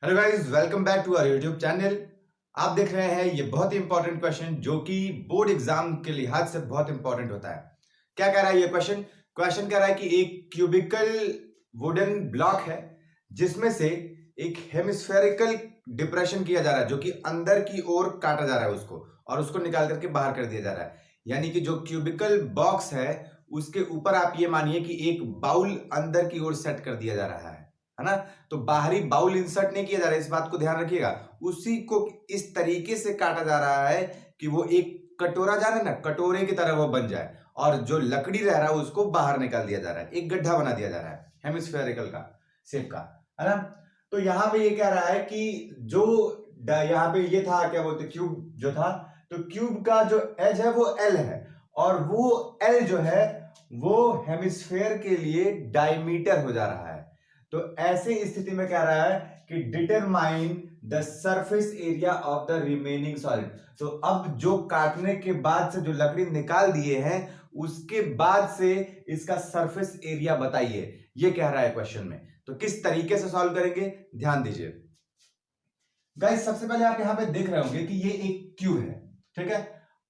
Hello guys, welcome back to our YouTube channel. आप देख रहे हैं ये बहुत ही इंपॉर्टेंट क्वेश्चन जो कि बोर्ड एग्जाम के लिहाज से बहुत इंपॉर्टेंट होता है। क्या कह रहा है ये क्वेश्चन? क्वेश्चन कह रहा है कि एक क्यूबिकल वुडन ब्लॉक है जिसमें से एक हेमिस्फेरिकल डिप्रेशन किया जा रहा है जो कि अंदर की ओर काटा जा रहा है उसको और उसको निकाल करके बाहर कर दिया जा रहा है। यानी कि जो क्यूबिकल बॉक्स है उसके ऊपर आप ये मानिए कि एक बाउल अंदर की ओर सेट कर दिया जा रहा है ना। तो बाहरी बाउल इंसर्ट नहीं किया जा रहा है, इस बात को ध्यान रखिएगा। उसी को इस तरीके से काटा जा रहा है कि वो एक कटोरा जा रहा है ना, कटोरे की तरह वो बन जाए और जो लकड़ी रह रहा है उसको बाहर निकाल दिया जा रहा है, एक गड्ढा बना दिया जा रहा है हेमिस्फेरिकल का शेप का, है ना। तो यहां पे ये कह रहा है कि जो यहां पे ये था, क्या बोलते, क्यूब जो था, तो क्यूब का जो एज है वो एल है और वो एल जो है वो हेमिस्फेयर के लिए डायमीटर हो जा रहा है। तो ऐसे स्थिति में कह रहा है कि determine the surface area of the remaining solid. तो अब जो काटने के बाद से जो लकड़ी निकाल दिए हैं उसके बाद से इसका सरफेस एरिया बताइए, ये कह रहा है क्वेश्चन में। तो किस तरीके से सॉल्व करेंगे, ध्यान दीजिए गाइस। सबसे पहले आप यहां पे देख रहे होंगे कि ये एक क्यूब है, ठीक है।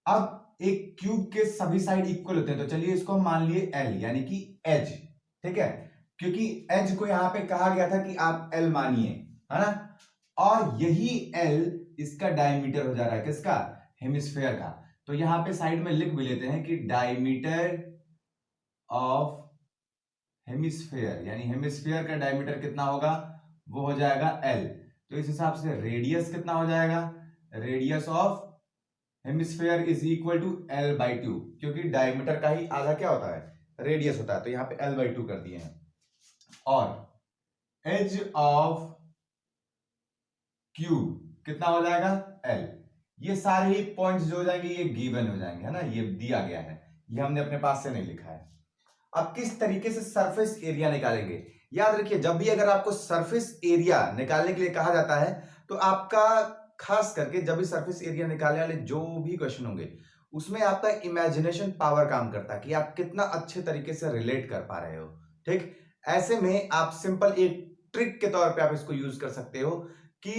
अब एक क्यूब के सभी साइड इक्वल होते हैं, तो चलिए इसको मान लिए एल यानी कि एज, ठीक है। क्योंकि एज को यहां पे कहा गया था कि आप एल मानिए, है ना। और यही एल इसका डायमीटर हो जा रहा है, किसका? हेमिस्फेयर का। तो यहां पे साइड में लिख भी लेते हैं कि डायमीटर ऑफ हेमिस्फेयर, यानी हेमिस्फेयर का डायमीटर कितना होगा, वो हो जाएगा एल। तो इस हिसाब से रेडियस कितना हो जाएगा, radius of hemisphere is equal to L by two, क्योंकि डायमीटर का ही आधा क्या होता है, रेडियस होता है। तो यहां पे एल बाई टू कर दिए हैं। और एज ऑफ क्यूब कितना हो जाएगा, एल। ये सारे ही पॉइंट्स जो हो जाएंगे ये गिवन हो जाएंगे, है ना, ये दिया गया है, ये हमने अपने पास से नहीं लिखा है। अब किस तरीके से सरफेस एरिया निकालेंगे, याद रखिए जब भी अगर आपको सरफेस एरिया निकालने के लिए कहा जाता है तो आपका खास करके जब भी सरफेस एरिया निकालने वाले जो भी क्वेश्चन होंगे उसमें आपका इमेजिनेशन पावर काम करता है कि आप कितना अच्छे तरीके से रिलेट कर पा रहे हो, ठीक। ऐसे में आप सिंपल एक ट्रिक के तौर पे आप इसको यूज कर सकते हो कि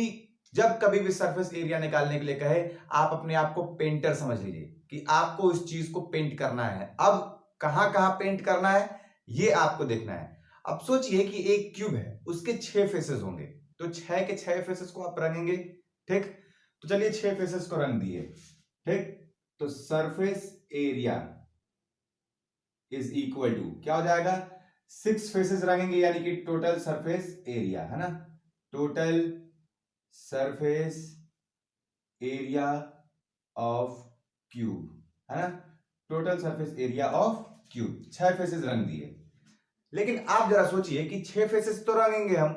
जब कभी भी सरफेस एरिया निकालने के लिए कहे, आप अपने आप को पेंटर समझ लीजिए कि आपको उस चीज को पेंट करना है। अब कहां कहां पेंट करना है ये आपको देखना है। अब सोचिए कि एक क्यूब है, उसके 6 फेसेस होंगे, तो 6 के 6 फेसेस को आप रंगेंगे, ठीक। तो चलिए 6 फेसेस को रंग दिए, ठीक। तो surface area is equal to क्या हो जाएगा, 6 फेसेस रंगेंगे यानी कि टोटल सरफेस एरिया, है ना। Total surface area of cube, है ना। Total surface area of cube, 6 faces रंग दिए। लेकिन आप जरा सोचिए कि 6 फेसेस तो रंगेंगे हम,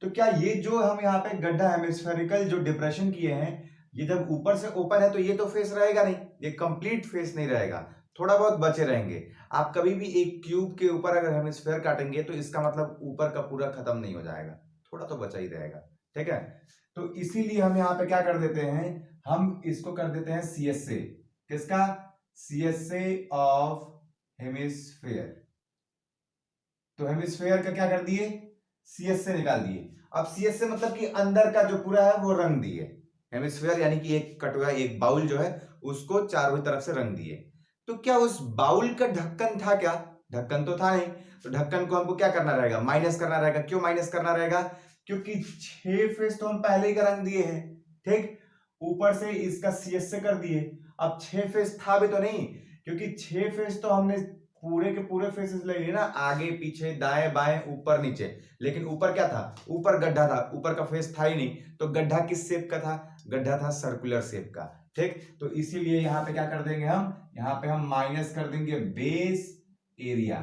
तो क्या ये जो हम यहाँ पे गड्ढा हेमिस्फेरिकल जो डिप्रेशन किए हैं, ये जब ऊपर से ओपन है तो ये तो फेस रहेगा नहीं, ये कंप्लीट फेस नहीं रहेगा, थोड़ा बहुत बचे रहेंगे। आप कभी भी एक क्यूब के ऊपर अगर हेमिस्फेयर काटेंगे तो इसका मतलब ऊपर का पूरा खत्म नहीं हो जाएगा, थोड़ा तो बचा ही रहेगा, ठीक है। तो इसीलिए हम यहाँ पे क्या कर देते हैं, हम इसको कर देते हैं सीएसए, किसका, सीएसए ऑफ हेमिस्फेयर। तो हेमिस्फेयर का क्या कर दिए, सीएस से निकाल दिए। अब सीएस से मतलब कि अंदर का जो पूरा है वो रंग दिए। हेमिस्फेयर यानी कि एक कटोरा, एक बाउल जो है उसको चारों तरफ से रंग दिए। तो क्या उस बाउल का ढक्कन था क्या, ढक्कन तो था नहीं। तो ढक्कन को हमको क्या करना रहेगा, माइनस करना रहेगा। क्यों माइनस करना रहेगा, क्योंकि 6 फेस तो हम पहले ही का रंग दिए हैं, ठीक। ऊपर से इसका सीएस से कर दिए। अब 6 फेस था भी तो नहीं, क्योंकि 6 फेस तो हमने पूरे के पूरे फेसेस ले लिए ना, आगे पीछे दाएं बाएं ऊपर नीचे। लेकिन ऊपर क्या था, ऊपर गड्ढा था, ऊपर का फेस था ही नहीं। तो गड्ढा किस शेप का था, गड्ढा था सर्कुलर शेप का, ठीक। तो इसीलिए यहां पे क्या कर देंगे हम, यहां पे हम माइनस कर देंगे बेस एरिया।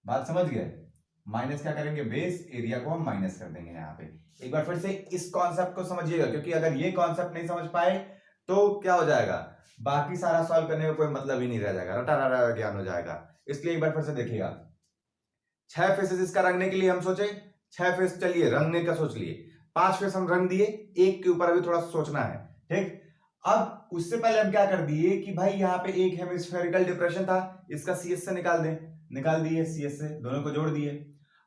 बात समझ गए, माइनस क्या करेंगे, बेस एरिया को हम माइनस कर देंगे यहां पे। एक बार फिर से इस कॉन्सेप्ट को समझिएगा, क्योंकि अगर ये कॉन्सेप्ट नहीं समझ पाए तो क्या हो जाएगा, बाकी सारा सॉल्व करने में कोई मतलब ही नहीं रह जाएगा, रटा रटा ज्ञान हो जाएगा। इसलिए एक बार फिर से देखिएगा, 6 फेसेस इसका रंगने के लिए हम सोचे, 6 फेस चलिए रंगने का सोच लिए, 5 फेस हम रंग दिए, एक के ऊपर अभी थोड़ा सोचना है, ठीक। अब उससे पहले हम क्या कर दिए कि भाई यहाँ पे एक हेमिस्फेरिकल डिप्रेशन था, इसका सीएस से निकाल दें, निकाल दिए, सीएस से दोनों को जोड़ दिए।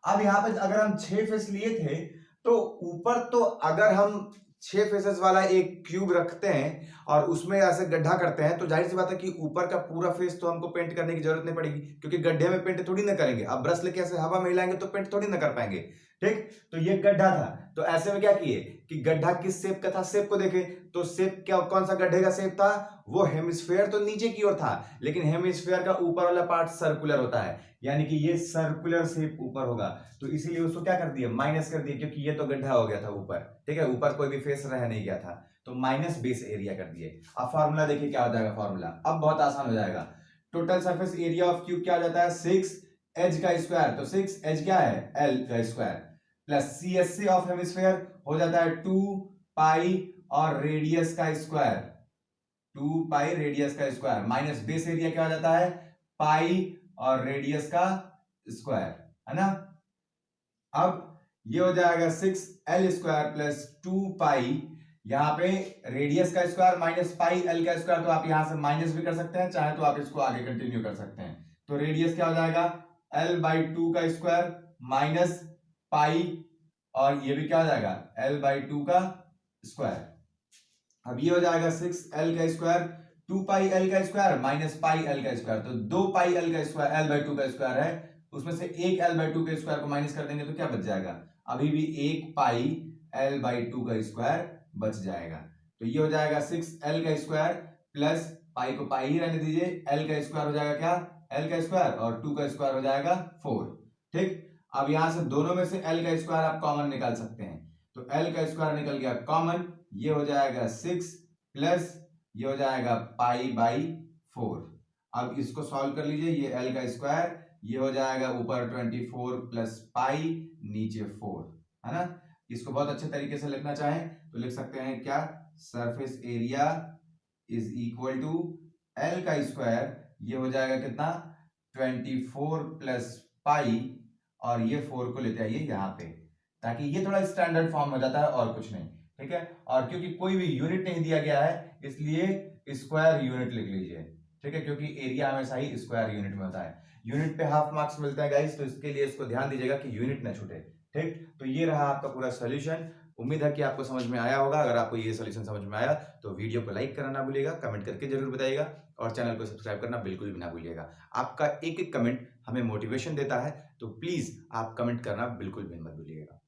अब यहाँ पे अगर हम 6 फेस लिए थे तो ऊपर तो अगर हम 6 फेसेस वाला एक क्यूब रखते हैं और उसमें ऐसे गड्ढा करते हैं तो जाहिर सी बात है कि ऊपर का पूरा फेस तो हमको पेंट करने की जरूरत नहीं पड़ेगी, क्योंकि गड्ढे में पेंट थोड़ी ना करेंगे। अब ब्रश लेके ऐसे हवा में हिलाएंगे तो पेंट थोड़ी ना कर पाएंगे। ठीक, तो ये गड्ढा था, तो ऐसे में क्या किए कि गड्ढा किस शेप का था, शेप को देखे तो शेप क्या, कौन सा गड्ढे का शेप था, वो हेमिस्फेयर तो नीचे की ओर था, लेकिन हेमिस्फेयर का ऊपर वाला पार्ट सर्कुलर होता है, यानी कि ये सर्कुलर शेप ऊपर होगा, तो इसीलिए उसको क्या कर दिया, माइनस कर दिया, क्योंकि ये तो गड्ढा हो गया था ऊपर। ठीक है, ऊपर कोई भी फेस रह नहीं गया था, तो माइनस बेस एरिया कर दिए। अब फॉर्मूला देखिए क्या हो जाएगा, फॉर्मूला अब बहुत आसान हो जाएगा। Total surface area of cube क्या हो जाता है, 6 एज का स्क्वायर, तो 6 एज क्या है, एल का square, plus CSC of hemisphere हो जाता है 2 पाई और रेडियस का स्क्वायर, 2 पाई रेडियस का स्क्वायर, माइनस बेस एरिया क्या हो जाता है, पाई और रेडियस का स्क्वायर, है ना। अब ये हो जाएगा 6L स्क्वायर प्लस 2 पाई, यहां पे रेडियस का स्क्वायर माइनस पाई एल का स्क्वायर, तो आप यहां से माइनस भी कर सकते हैं, चाहे तो आप इसको आगे कंटिन्यू कर सकते हैं। तो रेडियस क्या हो जाएगा, L/2 का स्क्वायर माइनस पाई, और ये भी क्या हो जाएगा, L/2 का स्क्वायर। अब ये हो जाएगा 6L का स्क्वायर 2 पाई एल का स्क्वायर माइनस पाई एल का स्क्वायर, तो 2 पाई एल का स्क्वायर L/2 का स्क्वायर है, उसमें से एक L/2 के स्क्वायर को माइनस कर देंगे तो क्या बच जाएगा, अभी भी 1 पाई L/2 का स्क्वायर बच जाएगा। तो ये हो जाएगा 6L का स्क्वायर प्लस पाई को पाई ही रहने दीजिए, L का स्क्वायर हो जाएगा क्या, L का स्क्वायर, और 2 का स्क्वायर हो जाएगा 4। ठीक, अब यहां से दोनों में से L का स्क्वायर आप कॉमन निकाल सकते हैं, तो L का स्क्वायर निकल गया कॉमन, ये हो जाएगा 6 प्लस ये हो जाएगा पाई बाई 4। अब इसको सॉल्व कर लीजिए, ये L का स्क्वायर, ये हो जाएगा ऊपर 24 प्लस पाई नीचे 4, है ना। इसको बहुत अच्छे तरीके से लिखना चाहें तो लिख सकते हैं क्या, surface area is equal to L का स्क्वायर, ये हो जाएगा कितना 24 प्लस पाई, और ये 4 को लेते आइए यहाँ पे, ताकि ये थोड़ा स्टैंडर्ड फॉर्म हो जाता है और कुछ नहीं। ठीक है, और क्योंकि कोई भी यूनिट नहीं दिया गया है इसलिए स्क्वायर यूनिट लिख लीजिए। ठीक है, क्योंकि एरिया हमेशा ही स्क्वायर यूनिट में होता है, यूनिट पे हाफ मार्क्स मिलते हैं गाइस, तो इसके लिए इसको ध्यान दीजिएगा कि यूनिट ना छूटे। ठीक, तो ये रहा आपका पूरा सोल्यूशन, उम्मीद है कि आपको समझ में आया होगा। अगर आपको ये सोल्यूशन समझ में आया तो वीडियो को लाइक करना ना भूलिएगा, कमेंट करके जरूर बताइएगा, और चैनल को सब्सक्राइब करना बिल्कुल भी ना भूलिएगा। आपका एक एक कमेंट हमें मोटिवेशन देता है, तो प्लीज आप कमेंट करना बिल्कुल भी मत भूलिएगा।